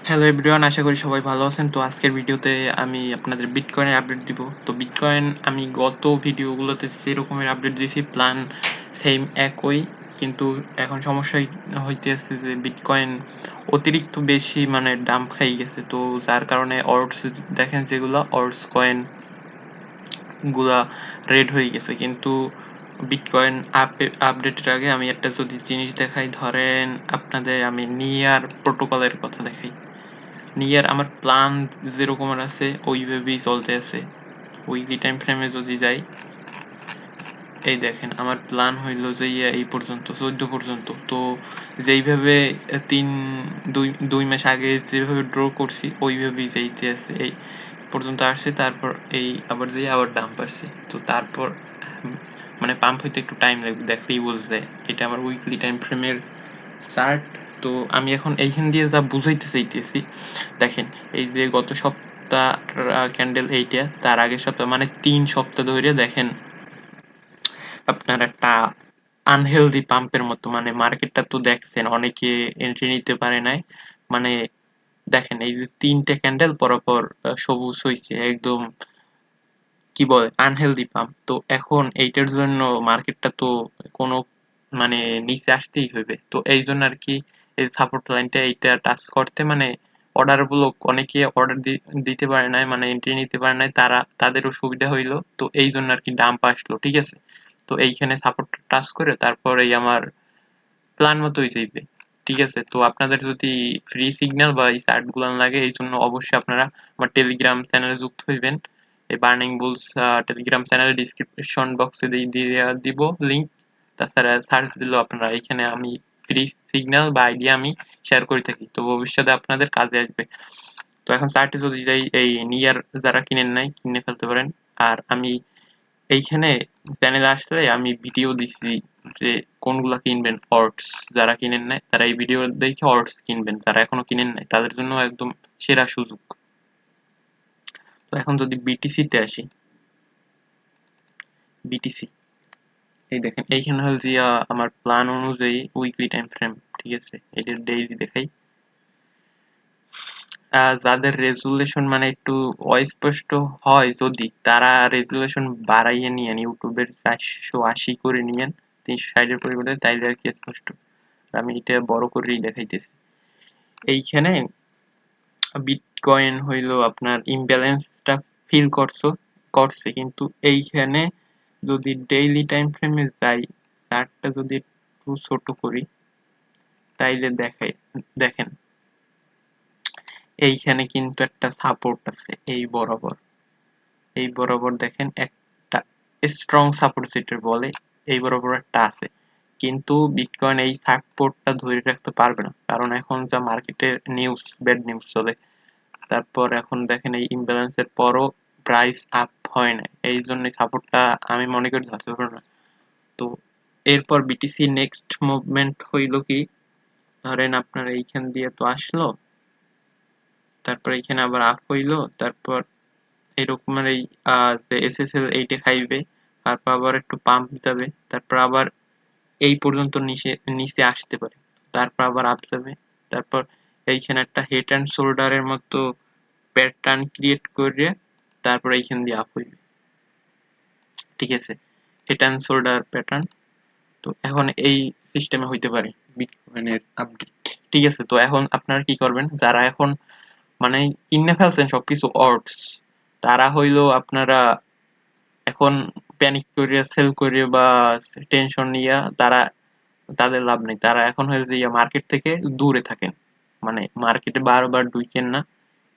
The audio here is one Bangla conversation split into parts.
হ্যালো এভরিওয়ান, আশা করি সবাই ভালো আছেন। তো আজকের ভিডিওতে আমি আপনাদের বিটকয়েনের আপডেট দিব। তো বিটকয়েন আমি গত ভিডিওগুলোতে যে রকমের আপডেট দিয়েছি প্ল্যান সেম একই, কিন্তু এখন সমস্যা হইতেছে যে বিটকয়েন অতিরিক্ত বেশি ডাম্প খাই গেছে। তো যার কারণে অর্ডস দেখেন যেগুলো অর্ডস কয়েন গুলা রেড হয়ে গেছে। কিন্তু বিটকয়েন আপডেটের আগে আমি একটা যদি জিনিস দেখাই, ধরেন আপনাদের আমি নিয়ার প্রোটোকলের কথা দেখাই। নিয়ার আমার প্ল্যান যেরকমের আছে ওইভাবেই চলতে আছে। উইকলি টাইম ফ্রেমে যদি যাই, এই দেখেন আমার প্ল্যান হইল যে এই পর্যন্ত 14 পর্যন্ত। তো যেইভাবে দুই মাস আগে যেভাবে ড্র করছি ওইভাবেই যাইতে আছে, এই পর্যন্ত আসছে। তারপর এই আবার যাই আবার ডাম্প আসছে। তো তারপর পাম্প হইতে একটু টাইম লাগবে, দেখলেই বুঝছে এটা আমার উইকলি টাইম ফ্রেমের চার্ট। তো আমি এখন এইখান দিয়ে যা বুঝাইতে চাইতেছি, দেখেন এই যে গত সপ্তাহ ক্যান্ডেল এইটা, তার আগের সপ্তাহ 3 সপ্তাহ ধরে দেখেন আপনার একটা আনহেলদি পাম্পের মতো, মার্কেটটা তো দেখছেন অনেকে এন্ট্রি নিতে পারে নাই। মানে দেখেন এই যে 3টে ক্যান্ডেল পরপর সবুজ হয়েছে, একদম কি বলে আনহেলদি পাম্প। তো এখন এইটার জন্য মার্কেটটা তো কোনো নিচে আসতেই হইবে। তো এই জন্য আর কি এই সাপোর্ট লাইনটা এইটা টাচ করতে অর্ডার গুলো অনেকে অর্ডার দিতে পারে নাই, এন্ট্রি নিতে পারে নাই, তাদেরও সুবিধা হইলো। তো এই জন্য আর কি ডাম্প আসলো, ঠিক আছে। তো এইখানে সাপোর্ট টাচ করে তারপর এই আমার প্ল্যান মতোই যাইবে, ঠিক আছে। তো আপনাদের যদি ফ্রি সিগন্যাল বা এই চার্ট গুলান লাগে, এই জন্য অবশ্যই আপনারা আমার টেলিগ্রাম চ্যানেলে যুক্ত হইবেন। এই burning bull's Telegram channel description বক্সে দিয়ে দিব লিংক। তাছাড়া সার্চ দিলেও আপনারা এখানে আমি ফ্রি সিগন্যাল বা আইডিয়া আমি শেয়ার করে থাকি, তো ভবিষ্যতে আপনাদের কাজে আসবে। তো এখন চার্টে যদি যাই, এই নিয়ার যারা কিনেন নাই কিনে ফেলতে পারেন। আর আমি এইখানে চ্যানেলে আসলে আমি ভিডিও দিচ্ছি যে কোনগুলা কিনবেন অর্ডস। যারা কিনেন নাই তারা এই ভিডিও দেখে অর্ডস কিনবেন, যারা এখনো কিনেন নাই তাদের জন্য একদম সেরা সুযোগ। তো এখন যদি বিটিসি তে আসি, বিটিসি এই দেখেন এইখানে হচ্ছে আমার প্ল্যান অনুযায়ী উইকলি টাইম ফ্রেম, ঠিক আছে। এটা ডেইলি দেখাই। যাদের রেজুলেশন একটু অস্পষ্ট হয়, যদি তারা রেজুলেশন বাড়াইয়ে নিয়েন, ইউটিউবের 480 করে নিয়েন 360 পরিবর্তে, তাইলে আর কি স্পষ্ট। আমি এটা বড় করেই দেখাইতেছি। এইখানে বিটকয়েন হইলো আপনার ইমব্যালেন্সটা ফিল করছে, কিন্তু এইখানে যদি ডেইলি টাইম ফ্রেমে যাই, চার্টটা যদি একটু ছোট করি, তাইলে দেখেন এইখানে কিন্তু একটা সাপোর্ট আছে এই বরাবর দেখেন একটা স্ট্রং সাপোর্ট যেটা বলে, এই বরাবর একটা আছে। কিন্তু বিটকয়েন এই সাপোর্টটা ধরে রাখতে পারবে না, কারণ এখন যা মার্কেটে নিউজ, ব্যাড নিউজ চলে। তারপর এখন দেখেন এই ইমব্যালেন্সের পরও প্রাইস আপ হয় না, এই জন্য সাপোর্টটা আমি মনে করি ধরতে পারবো না। তো এরপর বিটিসি নেক্সট মুভমেন্ট হইল কি, ধরেন আপনার এইখান দিয়ে তো আসলো, তারপর এইখানে আবার আপ হইলো, তারপর এরকমের এই যে এসএসএল এইটে খাইবে, তারপর আবার একটু পাম্প যাবে, তারপর আবার এই পর্যন্ত নিচে আসতে পারে, তারপর আবার আপ যাবে, তারপর এইখানে একটা হেড অ্যান্ড শোল্ডারের মতো প্যাটার্ন ক্রিয়েট করে তারপর এইখান দিয়ে আপ হইবে, ঠিক আছে। Head and shoulder pattern. তো এখন এই সিস্টেমে হইতে পারে বিটকয়েনের আপডেট, ঠিক আছে। তো এখন আপনারা কি করবেন, যারা এখন কিনে ফেলছেন সবকিছু অর্ডস, তারা হইলো আপনারা এখন প্যানিক করিয়া সেল করিয়া বা টেনশন নিয়া তাদের লাভ নেই। তারা এখন হয়েছে মার্কেট থেকে দূরে থাকেন, মার্কেটে বারবার ঢুকেন না,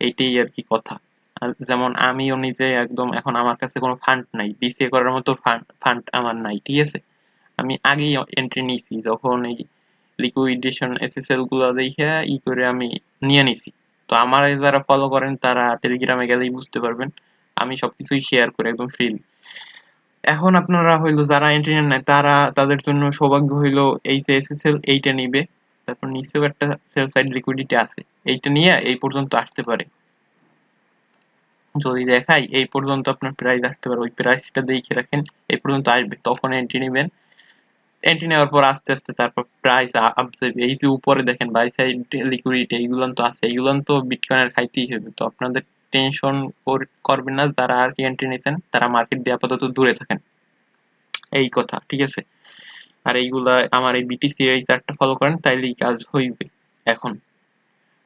এইটাই আর কি কথা। আর যেমন আমিও নিজে একদম এখন আমার কাছে কোনো ফান্ড নাই, বিসিএ করার মতো ফান্ড আমার নাই, ঠিক আছে। আমি আগেই এন্ট্রি নিয়েছি, যখন এই লিকুইডেশন এসএসএল গুলো দেখে করে আমি নিয়ে নিছি। তো আমার যারা ফলো করেন তারা টেলিগ্রামে গেলেই বুঝতে পারবেন, আমি সবকিছুই শেয়ার করি একদম ফ্রিলি। এখন আপনারা হইলো যারা এন্ট্রি নেন নাই, তাদের জন্য সৌভাগ্য হইলো এই যে এসএসএল এইটা নিবে, তারপর নিচেও একটা সেল সাইড লিকুইডিটি আছে, এইটা নিয়ে এই পর্যন্ত আসতে পারে। যদি দেখাই এই পর্যন্ত আপনার প্রাইস আসতে পারে, ওই প্রাইসটা দেখে রাখেন, এই পর্যন্ত আসবে তখন এন্ট্রি নেবেন। এন্ট্রি নেওয়ার পর আস্তে আস্তে তারপর প্রাইস আপ যাবে। এই যে উপরে দেখেন বাই সাইড লিকুইডিটি এইগুলান তো আছে, এইগুলান তো বিটকয়েনের খাইতেই হবে। তো আপনাদের টেনশন করবেন না, যারা আর কি এন্ট্রি নিতেন তারা মার্কেট দিয়ে আপাতত দূরে থাকেন, এই কথা, ঠিক আছে? আর এইগুলা আমার এই বিটিসি এই চার্টটা ফলো করেন, তাইলেই কাজ হইবে। এখন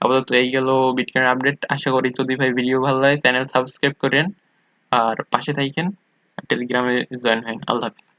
আপাতত এই গেল বিটকয়েন আপডেট। আশা করি যদি ভাই ভিডিও ভালো লাগে চ্যানেল সাবস্ক্রাইব করেন আর পাশে থাকেন, টেলিগ্রামে জয়েন হন। আল্লাহ হাফেজ।